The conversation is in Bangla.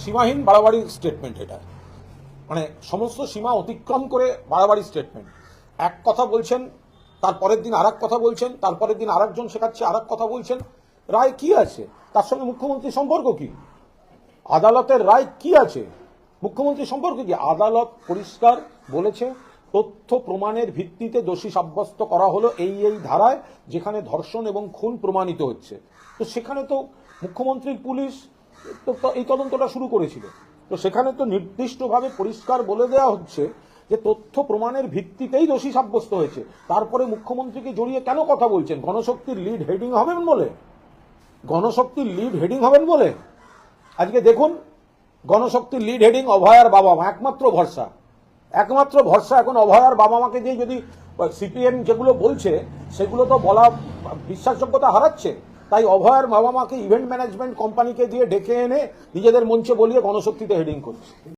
সীমাহীন বাড়াবাড়ির স্টেটমেন্ট এটা, মানে সমস্ত সীমা অতিক্রম করে বাড়াবাড়ি স্টেটমেন্ট। এক কথা বলছেন, তারপরের দিন আর কথা বলছেন, তারপরের দিন আরেকজন শেখাচ্ছে আর কথা বলছেন। রায় কি আছে? তার সঙ্গে মুখ্যমন্ত্রীর সম্পর্ক কি? আদালতের রায় কি আছে? মুখ্যমন্ত্রীর সম্পর্ক কি? আদালত পরিষ্কার বলেছে তথ্য প্রমাণের ভিত্তিতে দোষী সাব্যস্ত করা হলো এই ধারায়, যেখানে ধর্ষণ এবং খুন প্রমাণিত হচ্ছে। তো সেখানে তো মুখ্যমন্ত্রীর পুলিশ তো এই তদন্তটা শুরু করেছিল। তো সেখানে তো নির্দিষ্টভাবে পরিষ্কার বলে দেওয়া হচ্ছে যে তথ্য প্রমাণের ভিত্তিতেই দোষী সাব্যস্ত হয়েছে। তারপরে মুখ্যমন্ত্রীকে জড়িয়ে কেন কথা বলছেন? গণশক্তির লিড হেডিং হবেন বলে? গণশক্তির লিড হেডিং হবেন বলে? আজকে দেখুন, গণশক্তির লিড হেডিং অভয়ার বাবা মা, একমাত্র ভরসা এখন অভয়ার বাবা মাকে দিয়ে যদি সিপিএম যেগুলো বলছে সেগুলো তো বলা বিশ্বাসযোগ্যতা হারাচ্ছে। তাই অভয়ার বাবা মাকে ইভেন্ট ম্যানেজমেন্ট কোম্পানিকে দিয়ে ডেকে এনে নিজেদের মঞ্চে বলিয়ে গণশক্তিতে হেডিং করছে।